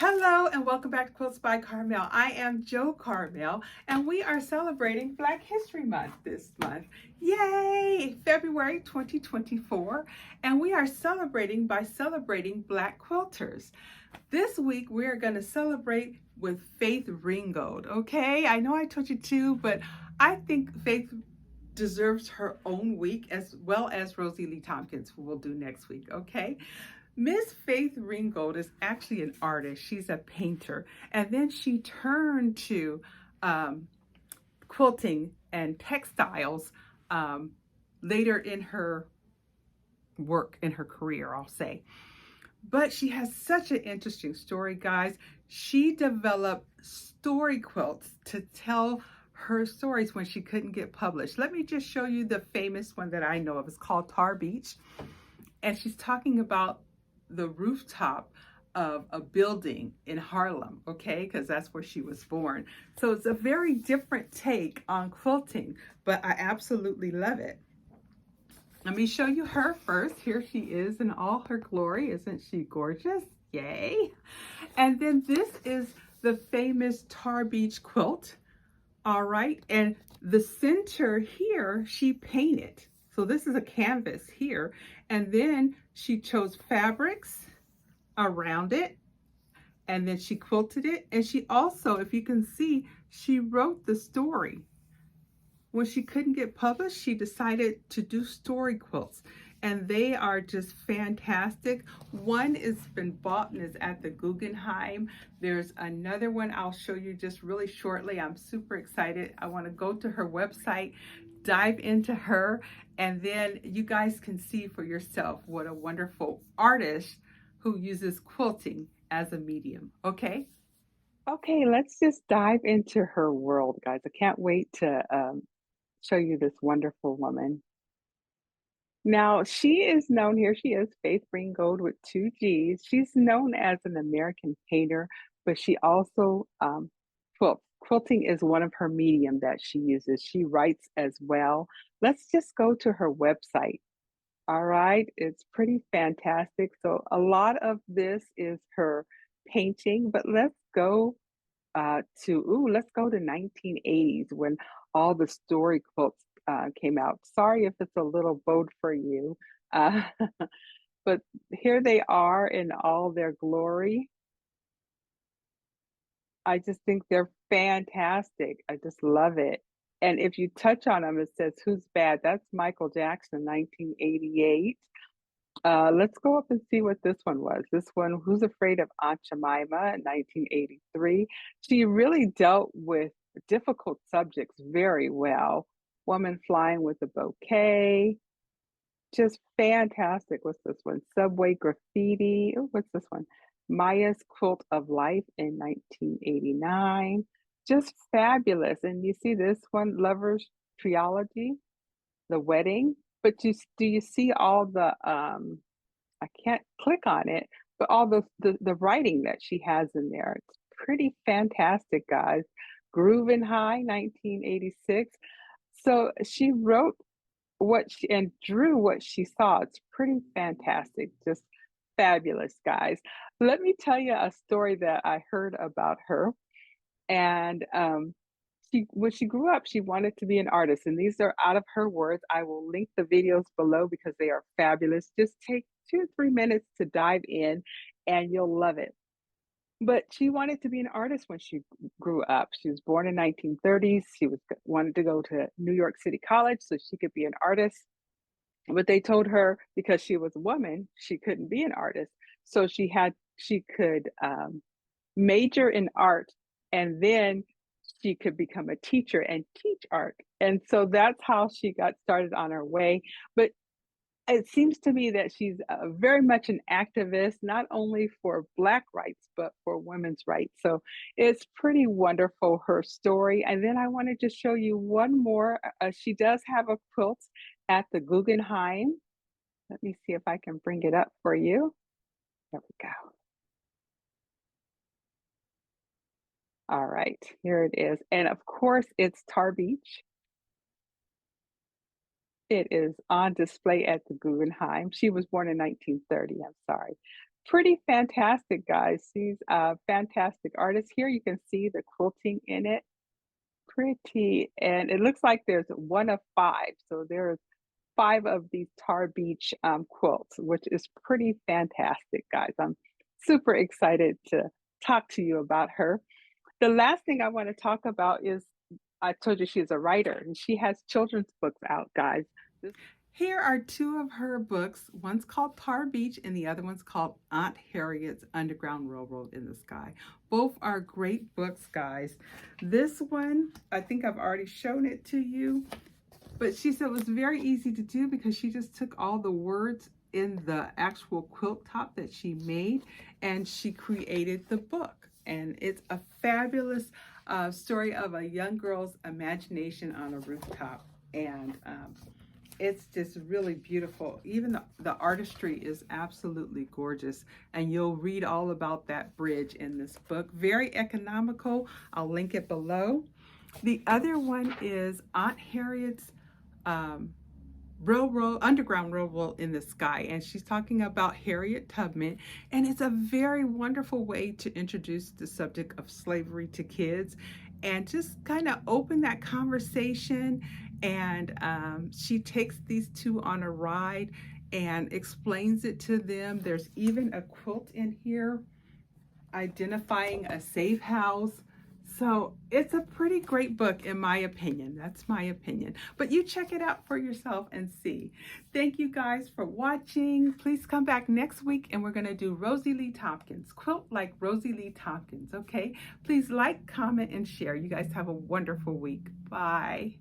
Hello and welcome back to Quilts by Carmel. I am JOCARMEL and we are celebrating Black History Month this month. Yay! February 2024, and we are celebrating by celebrating Black quilters. This week we are going to celebrate with Faith Ringgold, okay? I know I told you to, but I think Faith deserves her own week as well as Rosie Lee Tompkins, who we'll do next week, okay? Miss Faith Ringgold is actually an artist. She's a painter. And then she turned to quilting and textiles later in her work, in her career, I'll say. But she has such an interesting story, guys. She developed story quilts to tell her stories when she couldn't get published. Let me just show you the famous one that I know of. It's called Tar Beach. And she's talking about the rooftop of a building in Harlem, okay? Because that's where she was born. So it's a very different take on quilting, but I absolutely love it. Let me show you her first. Here she is in all her glory. Isn't she gorgeous? Yay. And then this is the famous Tar Beach quilt. All right. And the center here, she painted. So this is a canvas here. And then she chose fabrics around it. And then she quilted it. And she also, if you can see, she wrote the story. When she couldn't get published, she decided to do story quilts. And they are just fantastic. One has been bought and is at the Guggenheim. There's another one I'll show you just really shortly. I'm super excited. I want to go to her website, dive into her, and then you guys can see for yourself what a wonderful artist who uses quilting as a medium, okay? Okay, let's just dive into her world, guys. I can't wait to show you this wonderful woman. Now, she is known, here she is, Faith Ringgold with two G's. She's known as an American painter, but she also quilts. Quilting is one of her medium that she uses. She writes as well. Let's just go to her website. All right, it's pretty fantastic. So a lot of this is her painting, but let's go to 1980s when all the story quilts came out. Sorry if it's a little bold for you, uh, but here they are in all their glory. I just think they're fantastic. I just love it. And if you touch on them, it says, "Who's bad?" That's Michael Jackson, 1988. Let's go up and see what this one was. This one, Who's Afraid of Aunt Jemima, 1983. She really dealt with difficult subjects very well. Woman Flying with a Bouquet, just fantastic. What's this one? Subway Graffiti. Oh, what's this one? Maya's Quilt of Life in 1989. Just fabulous. And you see this one, Lovers Trilogy, The Wedding. But do you see all the I can't click on it, but all the writing that she has in there. It's pretty fantastic, guys. Groovin' High, 1986. So she wrote what she and drew what she saw. It's pretty fantastic, just fabulous, guys. Let me tell you a story that I heard about her. And when she grew up, she wanted to be an artist. And these are out of her words. I will link the videos below because they are fabulous. Just take 2 or 3 minutes to dive in and you'll love it. But she wanted to be an artist when she grew up. She was born in 1930s. She wanted to go to New York City College so she could be an artist. But they told her because she was a woman, she couldn't be an artist. So she could major in art, and then she could become a teacher and teach art. And so that's how she got started on her way. But it seems to me that she's very much an activist, not only for Black rights, but for women's rights. So it's pretty wonderful, her story. And then I want to just show you one more. She does have a quilt at the Guggenheim. Let me see if I can bring it up for you. There we go. All right, here it is. And of course, it's Tar Beach. It is on display at the Guggenheim. She was born in 1930, I'm sorry. Pretty fantastic, guys. She's a fantastic artist. Here you can see the quilting in it. Pretty. And it looks like there's one of five. So there's five of these Tar Beach quilts, which is pretty fantastic, guys. I'm super excited to talk to you about her. The last thing I want to talk about is I told you she's a writer and she has children's books out, guys. This Here are two of her books. One's called Tar Beach and the other one's called Aunt Harriet's Underground Railroad in the Sky. Both are great books, guys. This one, I think I've already shown it to you, but she said it was very easy to do because she just took all the words in the actual quilt top that she made and she created the book. And it's a fabulous story of a young girl's imagination on a rooftop. And it's just really beautiful. Even the artistry is absolutely gorgeous, and you'll read all about that bridge in this book. Very economical. I'll link it below. The other one is Aunt Harriet's Underground Railroad in the Sky, and she's talking about Harriet Tubman, and it's a very wonderful way to introduce the subject of slavery to kids and just kind of open that conversation. And she takes these two on a ride and explains it to them. There's even a quilt in here identifying a safe house. So it's a pretty great book in my opinion. That's my opinion. But you check it out for yourself and see. Thank you guys for watching. Please come back next week and we're going to do Rosie Lee Tompkins. Quilt like Rosie Lee Tompkins, okay? Please like, comment, and share. You guys have a wonderful week. Bye.